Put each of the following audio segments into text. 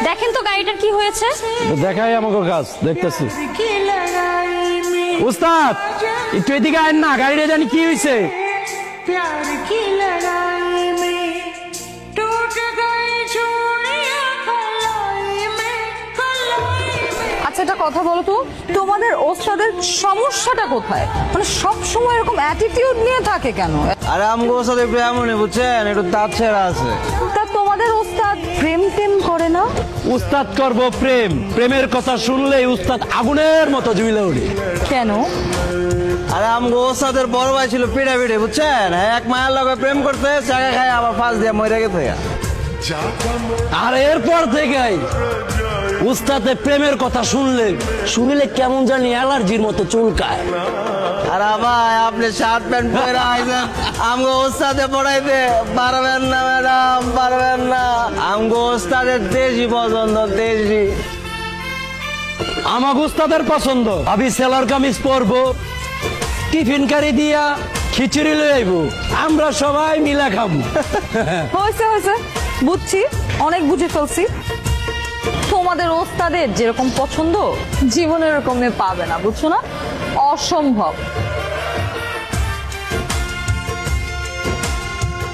দেখেন তো গাড়িটার কি হয়েছে। দেখাই আমাকে কাজ দেখতেছি। উস্তাদ একটু এদিকে আইন না, গাড়িটা জানি কি হয়েছে। আচ্ছা একটা কথা বলো তো, তোমাদের ওস্তাদের সমস্যাটা কোথায়? মানে সব সময় এরকম অ্যাটিটিউড নিয়ে থাকে কেন? আরে আমগো ওস্তাদ একটু এমনই বুঝছেন, একটু দাঁত ছেঁড়া আছে। তা তোমাদের ওস্তাদ প্রেম টেম করে না? উস্তাদ করবো প্রেম, প্রেমের কথা শুনলেই উস্তাদ আগুনের মতো জ্বলে ওঠে। কেন? আরে আমগো ওস্তাদের বড় ভাই ছিল পিড়ে পিড়ে বুঝছেন, এক মায়ের লগে প্রেম করতে চাকা খায় আবার ফাঁস দিয়ে মরে গেছে। আর এরপর থেকেই উস্তাদের প্রেমের কথা শুনলে কেমন জানি অ্যালার্জির মতো চুলকায়। আর ভাই আপনি শার্ট প্যান্ট পরে আইছেন, আমগো ওস্তাদে পড়াইতে পারবেন না ম্যাডাম, পারবেন না। আমগো ওস্তাদের দেশি পছন্দ, দেশি। আমার উস্তাদের পছন্দ আমি সেলার কামিজ পরবো, টিফিন কারি দিয়া খিচুড়ি লই আইবো, আমরা সবাই মিলা খাবো। হয়েছে হয়েছে, বুঝছি, অনেক বুঝে ফেলছি। তোমাদের ওস্তাদের যেরকম পছন্দ জীবনে এরকম মেয়ে পাবে না, বুঝছো না? অসম্ভব।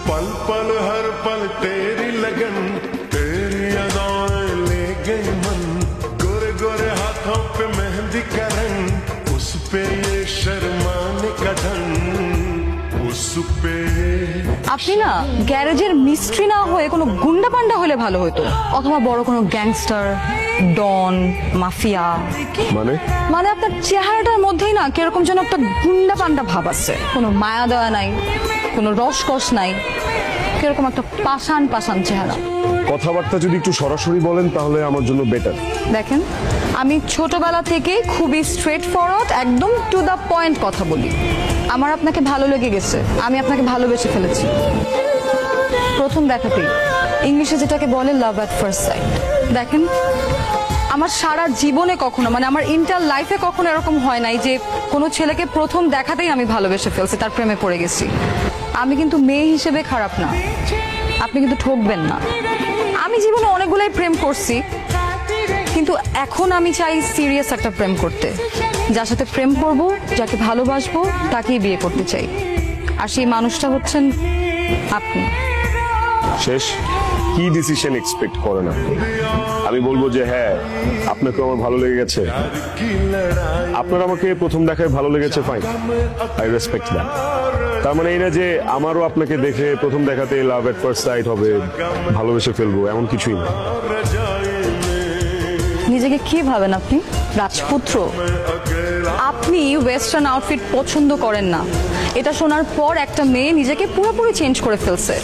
पल पल हर पल तेरी लगन, तेरी अदाएं ले गई मन, गोरे गोरे हाथों पे मेहंदी का रंग, उस पे ये शर्माने का ढंग, उस पे আপনি না গ্যারেজের মিস্ত্রি না হয়ে কোনো গুন্ডা পান্ডা হলে ভালো হতো, অথবা বড় কোনো গ্যাংস্টার, ডন, মাফিয়া। মানে আপনার চেহারাটার মধ্যেই না কিরকম যেন একটা গুন্ডা পান্ডা ভাব আছে, কোনো মায়া দয়া নাই, কোনো রসকস নাই, কিরকম একটা পাষাণ পাষাণ চেহারা। কথাবার্তা যদি একটু সরাসরি বলেন তাহলে আমার জন্য বেটার। দেখেন আমি ছোটবেলা থেকেই খুবই স্ট্রেট ফরওয়ার্ড, একদম টু দ্য পয়েন্ট কথা বলি। আমার আপনাকে ভালো লেগে গেছে, আমি আপনাকে ভালোবেসে ফেলেছি প্রথম দেখাতেই। ইংলিশে যেটাকে বলে লাভ অ্যাট ফার্স্ট সাইট। দেখেন আমার সারা জীবনে কখনো, মানে আমার ইন্টার লাইফে কখনো এরকম হয় নাই যে কোনো ছেলেকে প্রথম দেখাতেই আমি ভালোবেসে ফেলছি, তার প্রেমে পড়ে গেছি। আমি কিন্তু মেয়ে হিসেবে খারাপ না, আপনি কিন্তু ঠকবেন না। আমি জীবনে অনেকগুলাই প্রেম করছি, কিন্তু এখন আমি চাই সিরিয়াস একটা প্রেম করতে, যার সাথে প্রেম করব, যাকে ভালোবাসবো, তাকেই বিয়ে করতে চাই। আর সেই মানুষটা হচ্ছেন আপনি। শেষ কি ডিসিশন এক্সপেক্ট করেন আপনি? আমি বলবো যে হ্যাঁ আপনাকে আমার ভালো লেগে গেছে, আপনার আমাকে প্রথম দেখায় ভালো লেগেছে, ফাইন, আই রেসপেক্ট দ্যাট। তার মানে এই না যে আমারও আপনাকে দেখে প্রথম দেখাতে লাভ এট ফার্স্ট সাইট হবে, ভালোবেসে ফেলবো, এমন কিছুই না। নিজেকে কি ভাবেন আপনি? রাজপুত্র? আপনি ওয়েস্টার্ন আউটফিট পছন্দ করেন না, এটা শোনার পর একটা মেয়ে নিজেকে পুরোপুরি চেঞ্জ করে ফেলছে,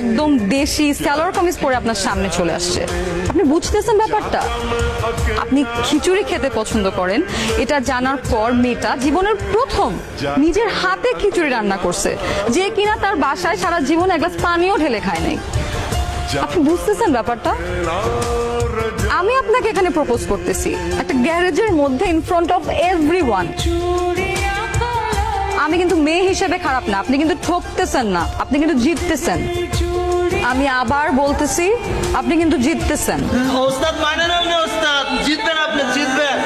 একদম দেশি সালোয়ার কামিজ পরে আপনার সামনে চলে আসছে। আপনি বুঝতেছেন ব্যাপারটা? আপনি খিচুড়ি খেতে পছন্দ করেন, এটা জানার পর মেয়েটা জীবনের প্রথম নিজের হাতে খিচুড়ি রান্না করছে, যে কিনা তার বাসায় সারা জীবন এক গ্লাস পানিও ঢেলে খায় নাই। আপনি বুঝতেছেন ব্যাপারটা? আমি আপনাকে এখানে প্রপোজ করতেছি একটা গ্যারেজের মধ্যে, ইন ফ্রন্ট অফ এভরিওয়ান। আমি কিন্তু মেয়ে হিসেবে খারাপ না, আপনি কিন্তু ঠকতেছেন না, আপনি কিন্তু জিততেছেন। আমি আবার বলতেছি, আপনি কিন্তু জিততেছেন। ওস্তাদ মানে না ওস্তাদ, জিতবেন আপনি, জিতবেন।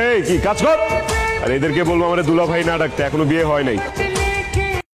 এই কি কাজ কর, আর এদেরকে বলবো আমারে দুলা ভাই না ডাকতে, এখনো বিয়ে হয় নাই।